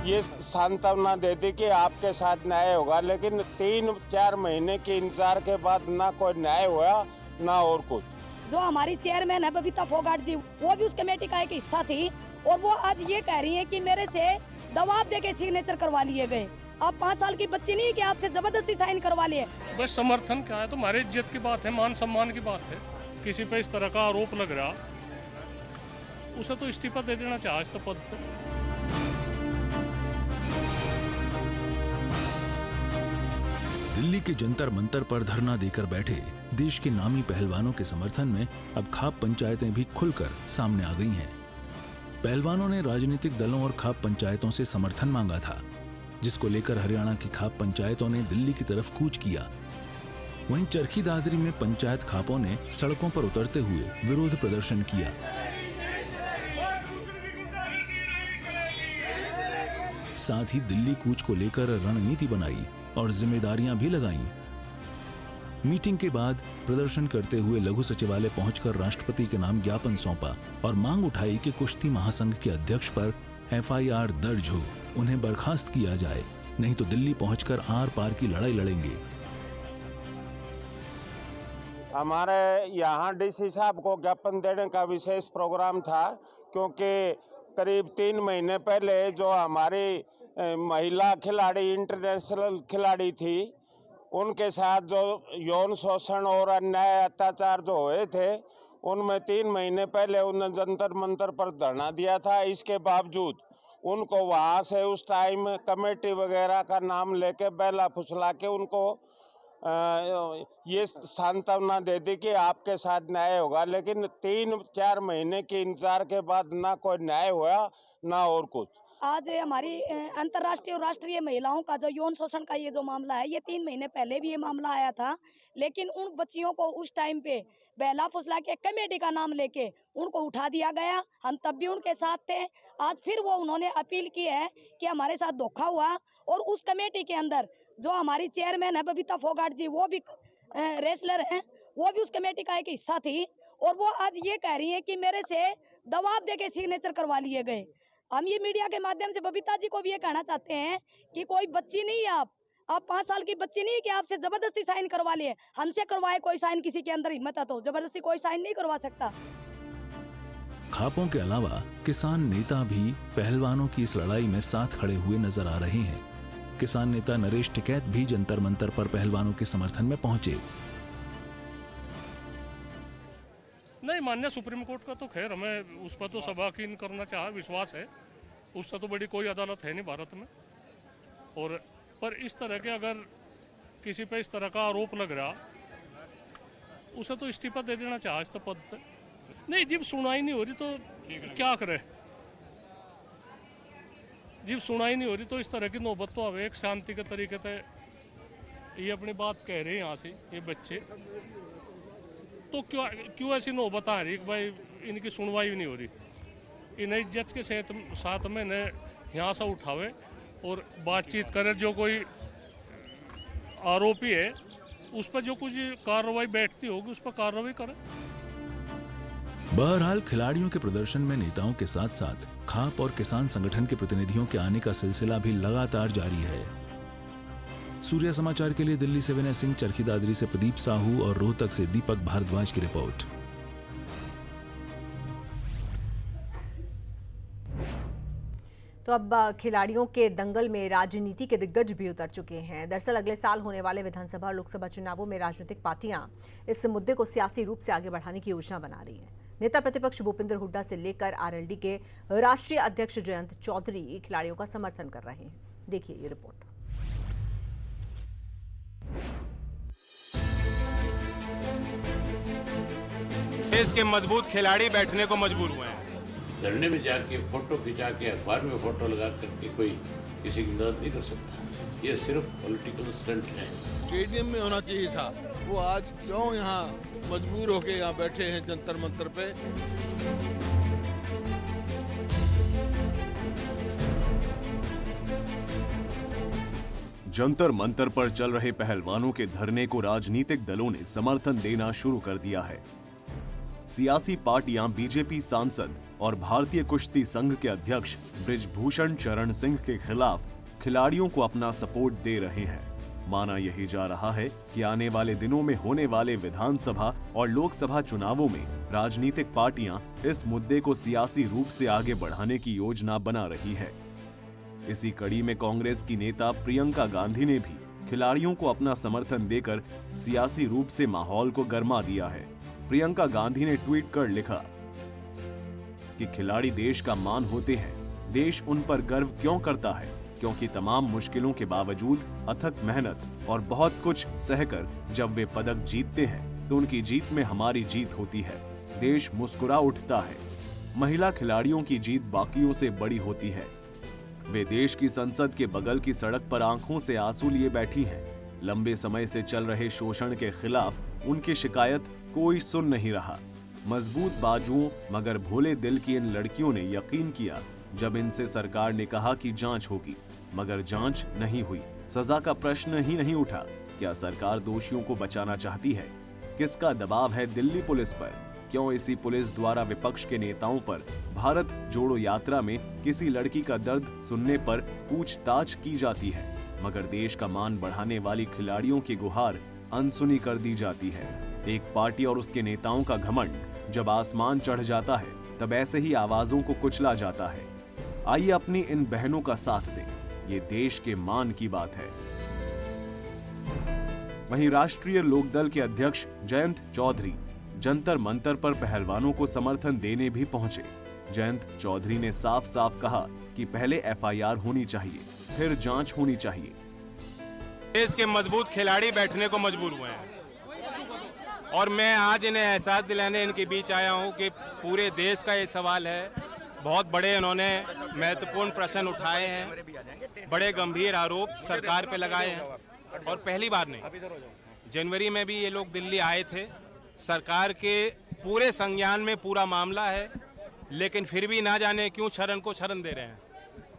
ये सांत्वना दे दी कि आपके साथ न्याय होगा, लेकिन 3-4 महीने के इंतजार के बाद ना कोई न्याय हुआ ना और कुछ। जो हमारी चेयरमैन है बबीता फोगाट जी, वो भी उस कमेटी का एक हिस्सा थी और वो आज ये कह रही है कि मेरे से दबाव देके सिग्नेचर करवा लिए गए। आप 5 साल की बच्ची नहीं कि आपसे जबरदस्ती साइन करवा लिए। बस समर्थन क्या है, तो हमारे इज्जत की बात है, मान सम्मान की बात है। किसी पे इस तरह का आरोप लग रहा, उसे तो इस्तीफा दे देना चाहिए इस पद से। दिल्ली के जंतर मंतर पर धरना देकर बैठे देश के नामी पहलवानों के समर्थन में अब खाप पंचायतें भी खुलकर सामने आ गई हैं। पहलवानों ने राजनीतिक दलों और खाप पंचायतों से समर्थन मांगा था, जिसको लेकर हरियाणा की खाप पंचायतों ने दिल्ली की तरफ कूच किया। वहीं चरखी दादरी में पंचायत खापों ने सड़कों पर उतरते हुए विरोध प्रदर्शन किया। साथ ही दिल्ली कूच को लेकर रणनीति बनाई और जिम्मेदारियां भी लगाईं। मीटिंग के बाद प्रदर्शन करते हुए लघु सचिवालय पहुंचकर राष्ट्रपति के नाम ज्ञापन सौंपा और मांग उठाई कि कुश्ती महासंघ के अध्यक्ष पर FIR दर्ज हो, उन्हें बर्खास्त किया जाए, नहीं तो दिल्ली पहुंचकर आर पार की लड़ाई लड़ेंगे। हमारे यहाँ DC साहब को ज्ञापन देने का विशेष प्रोग्राम था, क्योंकि करीब 3 महीने पहले जो हमारी महिला खिलाड़ी, इंटरनेशनल खिलाड़ी थी, उनके साथ जो यौन शोषण और अन्याय अत्याचार जो हुए थे, उनमें 3 महीने पहले उन्होंने जंतर मंतर पर धरना दिया था। इसके बावजूद उनको वहाँ से उस टाइम कमेटी वगैरह का नाम लेके बेला फुसला के उनको ये सांत्वना दे दी कि आपके साथ न्याय होगा, लेकिन 3-4 महीने के इंतजार के बाद ना कोई न्याय हुआ ना और कुछ। आज हमारी अंतर्राष्ट्रीय और राष्ट्रीय महिलाओं का जो यौन शोषण का ये जो मामला है, ये 3 महीने पहले भी ये मामला आया था, लेकिन उन बच्चियों को उस टाइम पे बहला फुसला के कमेटी का नाम लेके उनको उठा दिया गया। हम तब भी उनके साथ थे। आज फिर वो उन्होंने अपील की है कि हमारे साथ धोखा हुआ, और उस कमेटी के अंदर जो हमारी चेयरमैन है बबीता फोगाट जी, वो भी रेसलर हैं, वो भी उस कमेटी का एक हिस्सा थी और वो आज ये कह रही है कि मेरे से दबाव देके सिग्नेचर करवा लिए गए। हम ये मीडिया के माध्यम से बबीता जी को भी ये कहना चाहते हैं कि कोई बच्ची नहीं है आप 5 साल की बच्ची नहीं कि आपसे जबरदस्ती साइन करवा लिए। हमसे करवाए कोई साइन, किसी के अंदर हिम्मत है तो जबरदस्ती कोई साइन नहीं करवा सकता। खापों के अलावा किसान नेता भी पहलवानों की इस लड़ाई में साथ खड़े हुए नजर आ रहे हैं। किसान नेता नरेश टिकैत भी जंतर मंतर पर पहलवानों के समर्थन में पहुंचे। नहीं, माननीय सुप्रीम कोर्ट का तो खैर हमें उस पर तो सबाकीन करना चाहे, विश्वास है। उससे तो बड़ी कोई अदालत है नहीं भारत में। और पर इस तरह के अगर किसी पे इस तरह का आरोप लग रहा, उसे तो इस्तीफा दे देना चाहिए इस पद से। नहीं, जब सुनाई नहीं हो रही तो क्या करे, जब सुनाई नहीं हो रही तो इस तरह की नौबत तो आवे। एक शांति के तरीके से ये अपनी बात कह रहे हैं यहाँ से ये बच्चे, तो क्यों ऐसी नौबत आ रही कि भाई इनकी सुनवाई नहीं हो रही। इन्हें इज्जत के साथ में इन्हें यहाँ से उठावे और बातचीत करे। जो कोई आरोपी है उस पर जो कुछ कार्रवाई बैठती होगी उस पर कार्रवाई करे। बहरहाल खिलाड़ियों के प्रदर्शन में नेताओं के साथ साथ खाप और किसान संगठन के प्रतिनिधियों के आने का सिलसिला भी लगातार जारी है। सूर्य समाचार के लिए दिल्ली से विनय सिंह, चरखी दादरी से प्रदीप साहू और रोहतक से दीपक भारद्वाज की रिपोर्ट। तो अब खिलाड़ियों के दंगल में राजनीति के दिग्गज भी उतर चुके हैं। दरअसल अगले साल होने वाले विधानसभा और लोकसभा चुनावों में राजनीतिक पार्टियां इस मुद्दे को सियासी रूप से आगे बढ़ाने की योजना बना रही हैं। नेता प्रतिपक्ष भूपेंद्र हुड्डा से लेकर RLD के राष्ट्रीय अध्यक्ष जयंत चौधरी खिलाड़ियों का समर्थन कर रहे हैं। देखिए ये रिपोर्ट। देश के मजबूत खिलाड़ी बैठने को मजबूर हुए हैं। धरने में जाके फोटो खिंचा के अखबार में फोटो लगा करके कोई किसी की मदद नहीं कर सकता। ये सिर्फ पॉलिटिकल स्टंट है। स्टेडियम में होना चाहिए था, वो आज क्यों यहाँ मजबूर होके यहाँ बैठे हैं जंतर मंतर पे। जंतर मंतर पर चल रहे पहलवानों के धरने को राजनीतिक दलों ने समर्थन देना शुरू कर दिया है। सियासी पार्टियां बीजेपी सांसद और भारतीय कुश्ती संघ के अध्यक्ष बृजभूषण चरण सिंह के खिलाफ खिलाड़ियों को अपना सपोर्ट दे रहे हैं। माना यही जा रहा है कि आने वाले दिनों में होने वाले विधानसभा और लोकसभा चुनावों में राजनीतिक पार्टियां इस मुद्दे को सियासी रूप से आगे बढ़ाने की योजना बना रही है। इसी कड़ी में कांग्रेस की नेता प्रियंका गांधी ने भी खिलाड़ियों को अपना समर्थन देकर सियासी रूप से माहौल को गरमा दिया है। प्रियंका गांधी ने ट्वीट कर लिखा कि खिलाड़ी देश का मान होते हैं, देश उन पर गर्व क्यों करता है, क्योंकि तमाम मुश्किलों के बावजूद अथक मेहनत और बहुत कुछ सहकर जब वे पदक जीतते हैं तो उनकी जीत में हमारी जीत होती है। देश मुस्कुरा उठता है। महिला खिलाड़ियों की जीत बाकियों से बड़ी होती है। वे देश की संसद के बगल की सड़क पर आंखों से आंसू लिए बैठी हैं। लंबे समय से चल रहे शोषण के खिलाफ उनकी शिकायत कोई सुन नहीं रहा। मजबूत बाजुओं मगर भोले दिल की इन लड़कियों ने यकीन किया जब इनसे सरकार ने कहा कि जांच होगी, मगर जांच नहीं हुई। सजा का प्रश्न ही नहीं उठा। क्या सरकार दोषियों को बचाना चाहती है? किसका दबाव है दिल्ली पुलिस पर? क्यों इसी पुलिस द्वारा विपक्ष के नेताओं पर भारत जोड़ो यात्रा में किसी लड़की का दर्द सुनने पर पूछताछ की जाती है, मगर देश का मान बढ़ाने वाली खिलाड़ियों की गुहार अनसुनी कर दी जाती है। एक पार्टी और उसके नेताओं का घमंड जब आसमान चढ़ जाता है तब ऐसे ही आवाजों को कुचला जाता है। आइए अपनी इन बहनों का साथ दें, ये देश के मान की बात है। वहीं राष्ट्रीय लोकदल के अध्यक्ष जयंत चौधरी जंतर मंतर पर पहलवानों को समर्थन देने भी पहुंचे। जयंत चौधरी ने साफ साफ कहा कि पहले एफआईआर होनी चाहिए, फिर जांच होनी चाहिए। देश के मजबूत खिलाड़ी बैठने को मजबूर हुए हैं और मैं आज इन्हें एहसास दिलाने इनके बीच आया हूं कि पूरे देश का ये सवाल है। बहुत बड़े इन्होंने महत्वपूर्ण प्रश्न उठाए हैं, बड़े गंभीर आरोप सरकार पे लगाए हैं और पहली बार नहीं, जनवरी में भी ये लोग दिल्ली आए थे। सरकार के पूरे संज्ञान में पूरा मामला है, लेकिन फिर भी ना जाने क्यों शरण को शरण दे रहे हैं।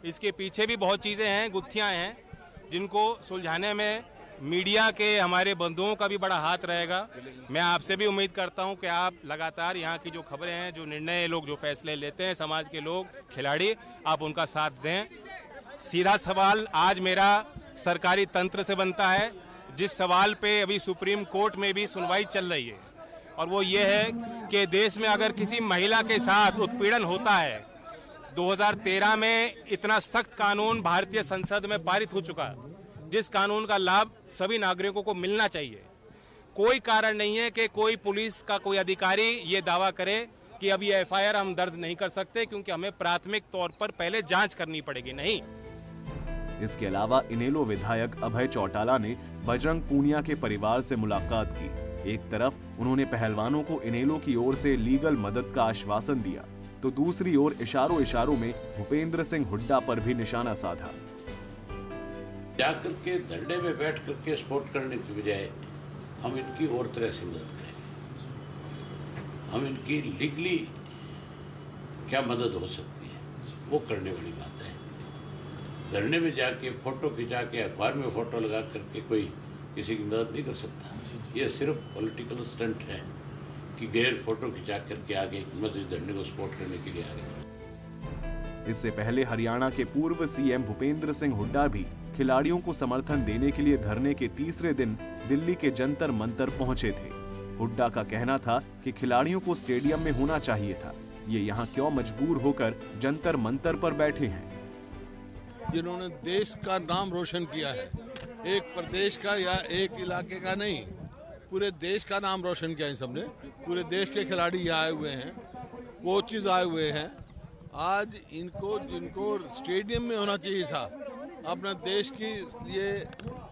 इसके पीछे भी बहुत चीज़ें हैं, गुत्थियां हैं, जिनको सुलझाने में मीडिया के हमारे बंधुओं का भी बड़ा हाथ रहेगा। मैं आपसे भी उम्मीद करता हूं कि आप लगातार यहाँ की जो खबरें हैं, जो निर्णय लोग, जो फैसले लेते हैं, समाज के लोग, खिलाड़ी, आप उनका साथ दें। सीधा सवाल आज मेरा सरकारी तंत्र से बनता है, जिस सवाल पे अभी सुप्रीम कोर्ट में भी सुनवाई चल रही है, और वो ये है कि देश में अगर किसी महिला के साथ उत्पीड़न होता है, 2013 में इतना सख्त कानून भारतीय संसद में पारित हो चुका है, जिस कानून का लाभ सभी नागरिकों को मिलना चाहिए। कोई कारण नहीं है कि कोई पुलिस का कोई अधिकारी ये दावा करे कि अब ये एफआईआर हम दर्ज नहीं कर सकते क्योंकि हमें प्राथमिक तौर पर पहले जांच करनी पड़ेगी। नहीं। इसके अलावा इनेलो विधायक अभय चौटाला ने बजरंग पूनिया के परिवार से मुलाकात की। एक तरफ उन्होंने पहलवानों को इनेलो की ओर से लीगल मदद का आश्वासन दिया, तो दूसरी ओर इशारों इशारों में भूपेंद्र सिंह हुड्डा पर भी निशाना साधा। जाकर के धरने में बैठ करके सपोर्ट करने की बजाय हम इनकी और तरह से मदद करें। हम इनकी लीगली क्या मदद हो सकती है वो करने वाली बात है। धरने में जाके फोटो खिंचा के अखबार में फोटो लगा करके कोई किसी की मदद नहीं कर सकता। ये सिर्फ पॉलिटिकल स्टंट है कि गैर फोटो खिंचा करके आगे मस्जिद धरने को सपोर्ट करने के लिए आ गए। इससे पहले हरियाणा के पूर्व सीएम भूपेंद्र सिंह हुड्डा भी खिलाड़ियों को समर्थन देने के लिए धरने के तीसरे दिन दिल्ली के जंतर मंतर पहुंचे थे। हुड्डा का कहना था कि खिलाड़ियों को स्टेडियम में होना चाहिए था, ये यहाँ क्यों मजबूर होकर जंतर मंतर पर बैठे हैं। जिन्होंने देश का नाम रोशन किया है, एक प्रदेश का या एक इलाके का नहीं, पूरे देश का नाम रोशन किया है सबने। पूरे देश के खिलाड़ी यहाँ आए हुए हैं, कोचेज आए हुए हैं। आज इनको जिनको स्टेडियम में होना चाहिए था, अपने देश की लिए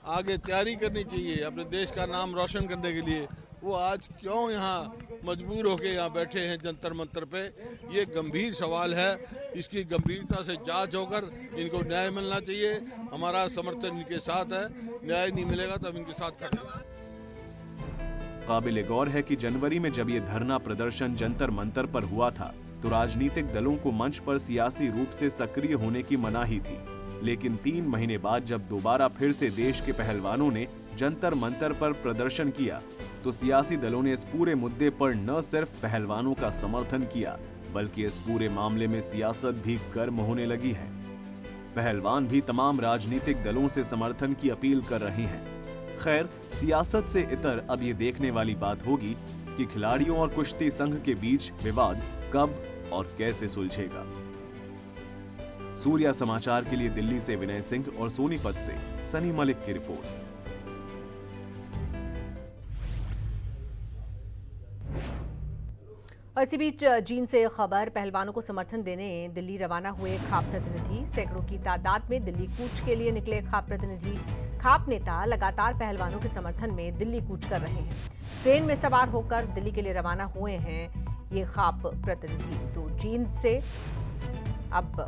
आगे तैयारी करनी चाहिए, अपने देश का नाम रोशन करने के लिए, वो आज क्यों यहाँ मजबूर होकर यहाँ बैठे हैं जंतर मंतर पे? ये गंभीर सवाल है। इसकी गंभीरता से जांच होकर इनको न्याय मिलना चाहिए। हमारा समर्थन इनके साथ है। न्याय नहीं मिलेगा तो हम इनके साथ खड़े हैं। काबिल गौर है कि जनवरी में जब ये धरना प्रदर्शन जंतर मंतर पर हुआ था तो राजनीतिक दलों को मंच पर सियासी रूप से सक्रिय होने की मनाही थी, लेकिन 3 महीने बाद जब दोबारा फिर से देश के पहलवानों ने जंतर मंतर पर प्रदर्शन किया तो सियासी दलों ने इस पूरे मुद्दे पर न सिर्फ पहलवानों का समर्थन किया, बल्कि इस पूरे मामले में सियासत भी गर्म होने लगी है। पहलवान भी तमाम राजनीतिक दलों से समर्थन की अपील कर रहे हैं। खैर, सियासत से इतर अब ये देखने वाली बात होगी कि खिलाड़ियों और कुश्ती संघ के बीच विवाद कब और कैसे सुलझेगा। सूर्या समाचार के लिए दिल्ली से विनय सिंह और सोनीपत से सनी मलिक की रिपोर्ट। और इसी बीच जींद से खबर, पहलवानों को समर्थन देने दिल्ली रवाना हुए खाप प्रतिनिधि। सैकड़ों की तादाद में दिल्ली कूच के लिए निकले खाप प्रतिनिधि। खाप नेता लगातार पहलवानों के समर्थन में दिल्ली कूच कर रहे हैं। ट्रेन में सवार होकर दिल्ली के लिए रवाना हुए हैं ये खाप प्रतिनिधि। तो जींद से अब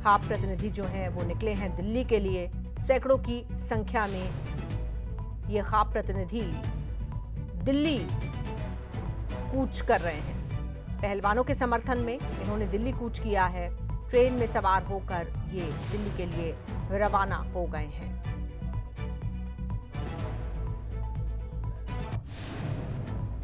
खाप प्रतिनिधि जो हैं वो निकले हैं दिल्ली के लिए। सैकड़ों की संख्या में ये खाप प्रतिनिधि दिल्ली कूच कर रहे हैं। पहलवानों के समर्थन में इन्होंने दिल्ली कूच किया है। ट्रेन में सवार होकर ये दिल्ली के लिए रवाना हो गए हैं।